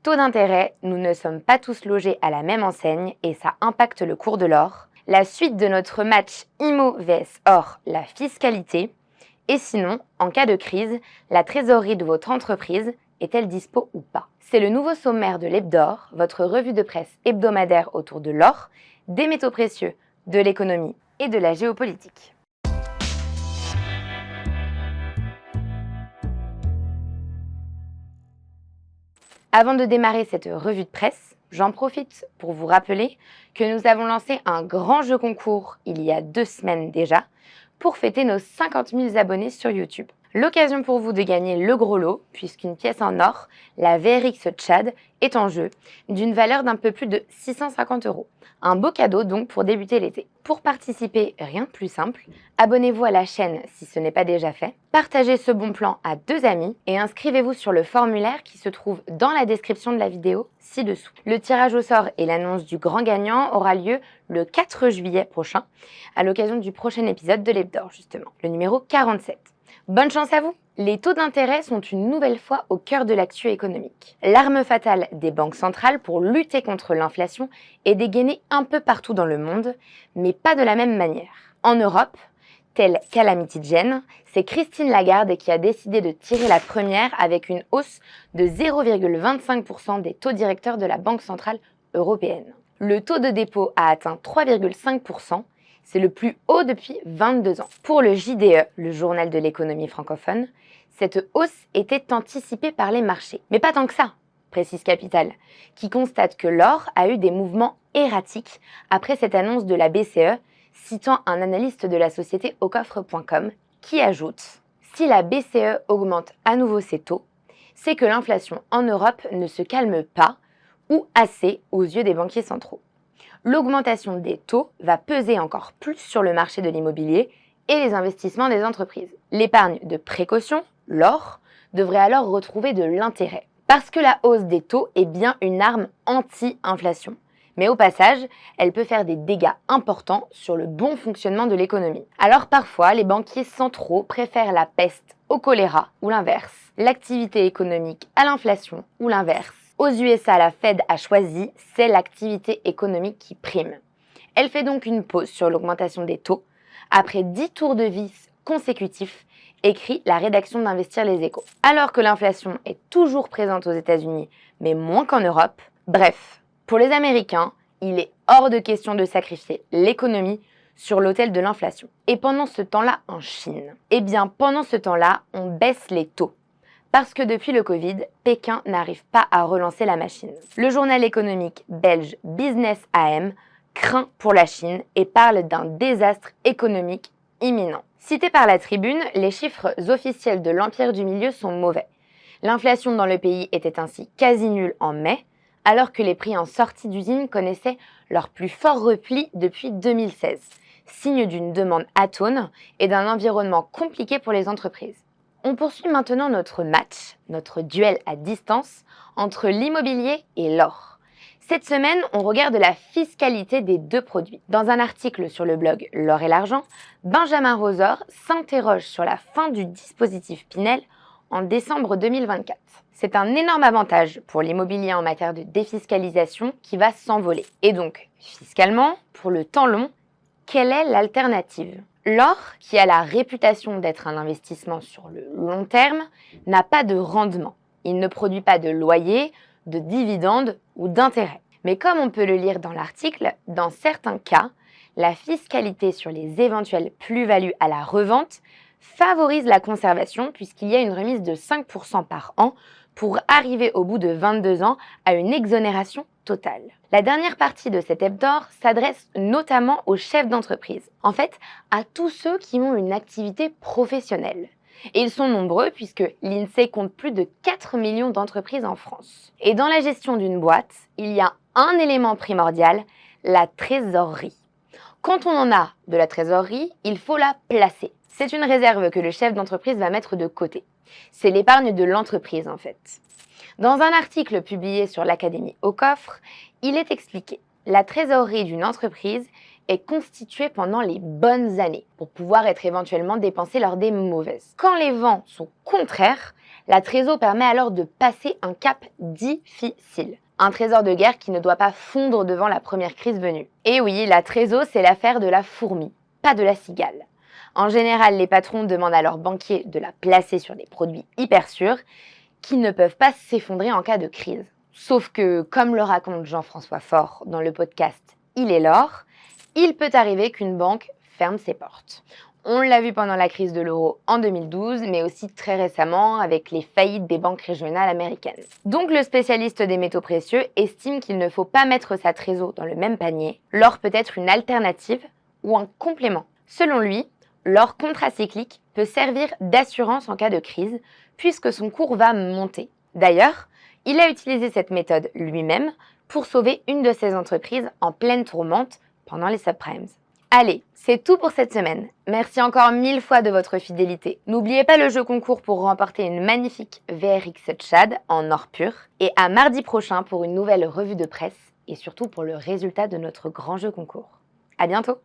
Taux d'intérêt, nous ne sommes pas tous logés à la même enseigne et ça impacte le cours de l'or. La suite de notre match IMO vs Or, la fiscalité. Et sinon, en cas de crise, la trésorerie de votre entreprise est-elle dispo ou pas? C'est le nouveau sommaire de l'Hebdor, votre revue de presse hebdomadaire autour de l'or, des métaux précieux, de l'économie et de la géopolitique. Avant de démarrer cette revue de presse, j'en profite pour vous rappeler que nous avons lancé un grand jeu concours il y a 2 semaines déjà pour fêter nos 50 000 abonnés sur YouTube. L'occasion pour vous de gagner le gros lot puisqu'une pièce en or, la VRX Tchad, est en jeu d'une valeur d'un peu plus de 650 €. Un beau cadeau donc pour débuter l'été. Pour participer, rien de plus simple, abonnez-vous à la chaîne si ce n'est pas déjà fait, partagez ce bon plan à 2 amis et inscrivez-vous sur le formulaire qui se trouve dans la description de la vidéo ci-dessous. Le tirage au sort et l'annonce du grand gagnant aura lieu le 4 juillet prochain, à l'occasion du prochain épisode de l'Hebdor justement, le numéro 47. Bonne chance à vous! Les taux d'intérêt sont une nouvelle fois au cœur de l'actu économique. L'arme fatale des banques centrales pour lutter contre l'inflation est dégainée un peu partout dans le monde, mais pas de la même manière. En Europe, telle Calamity Jane, c'est Christine Lagarde qui a décidé de tirer la première avec une hausse de 0,25% des taux directeurs de la Banque centrale européenne. Le taux de dépôt a atteint 3,5%. C'est le plus haut depuis 22 ans. Pour le JDE, le journal de l'économie francophone, cette hausse était anticipée par les marchés. Mais pas tant que ça, précise Capital, qui constate que l'or a eu des mouvements erratiques après cette annonce de la BCE, citant un analyste de la société aucoffre.com qui ajoute « Si la BCE augmente à nouveau ses taux, c'est que l'inflation en Europe ne se calme pas ou assez aux yeux des banquiers centraux. L'augmentation des taux va peser encore plus sur le marché de l'immobilier et les investissements des entreprises. L'épargne de précaution, l'or, devrait alors retrouver de l'intérêt. Parce que la hausse des taux est bien une arme anti-inflation. Mais au passage, elle peut faire des dégâts importants sur le bon fonctionnement de l'économie. Alors parfois, les banquiers centraux préfèrent la peste au choléra ou l'inverse, l'activité économique à l'inflation ou l'inverse. Aux USA, la Fed a choisi, c'est l'activité économique qui prime. Elle fait donc une pause sur l'augmentation des taux. Après 10 tours de vis consécutifs, écrit la rédaction d'Investir les Échos. Alors que l'inflation est toujours présente aux États-Unis, mais moins qu'en Europe. Bref, pour les Américains, il est hors de question de sacrifier l'économie sur l'autel de l'inflation. Et pendant ce temps-là, en Chine, pendant ce temps-là, on baisse les taux. Parce que depuis le Covid, Pékin n'arrive pas à relancer la machine. Le journal économique belge Business AM craint pour la Chine et parle d'un désastre économique imminent. Cité par la Tribune, les chiffres officiels de l'Empire du Milieu sont mauvais. L'inflation dans le pays était ainsi quasi nulle en mai, alors que les prix en sortie d'usine connaissaient leur plus fort repli depuis 2016, signe d'une demande atone et d'un environnement compliqué pour les entreprises. On poursuit maintenant notre match, notre duel à distance entre l'immobilier et l'or. Cette semaine, on regarde la fiscalité des deux produits. Dans un article sur le blog L'or et l'argent, Benjamin Rosor s'interroge sur la fin du dispositif Pinel en décembre 2024. C'est un énorme avantage pour l'immobilier en matière de défiscalisation qui va s'envoler. Et donc, fiscalement, pour le temps long, quelle est l'alternative ? L'or, qui a la réputation d'être un investissement sur le long terme, n'a pas de rendement. Il ne produit pas de loyer, de dividendes ou d'intérêts. Mais comme on peut le lire dans l'article, dans certains cas, la fiscalité sur les éventuelles plus-values à la revente favorise la conservation puisqu'il y a une remise de 5% par an pour arriver au bout de 22 ans à une exonération totale. La dernière partie de cet Hebdor s'adresse notamment aux chefs d'entreprise, en fait à tous ceux qui ont une activité professionnelle. Et ils sont nombreux puisque l'INSEE compte plus de 4 millions d'entreprises en France. Et dans la gestion d'une boîte, il y a un élément primordial, la trésorerie. Quand on en a de la trésorerie, il faut la placer. C'est une réserve que le chef d'entreprise va mettre de côté. C'est l'épargne de l'entreprise en fait. Dans un article publié sur l'Académie Aucoffre, il est expliqué « La trésorerie d'une entreprise est constituée pendant les bonnes années pour pouvoir être éventuellement dépensée lors des mauvaises. Quand les vents sont contraires, La Trésor permet alors de passer un cap difficile. Un trésor de guerre qui ne doit pas fondre devant la première crise venue. Et oui, la Trésor, c'est l'affaire de la fourmi, pas de la cigale. En général, les patrons demandent à leurs banquiers de la placer sur des produits hyper sûrs qui ne peuvent pas s'effondrer en cas de crise. Sauf que, comme le raconte Jean-François Faure dans le podcast Il est l'or, il peut arriver qu'une banque ferme ses portes. On l'a vu pendant la crise de l'euro en 2012, mais aussi très récemment avec les faillites des banques régionales américaines. Donc le spécialiste des métaux précieux estime qu'il ne faut pas mettre sa trésor dans le même panier. L'or peut être une alternative ou un complément. Selon lui, l'or contracyclique peut servir d'assurance en cas de crise, puisque son cours va monter. D'ailleurs, il a utilisé cette méthode lui-même pour sauver une de ses entreprises en pleine tourmente pendant les subprimes. Allez, c'est tout pour cette semaine. Merci encore 1000 fois de votre fidélité. N'oubliez pas le jeu concours pour remporter une magnifique VRX Tchad en or pur. Et à mardi prochain pour une nouvelle revue de presse et surtout pour le résultat de notre grand jeu concours. À bientôt!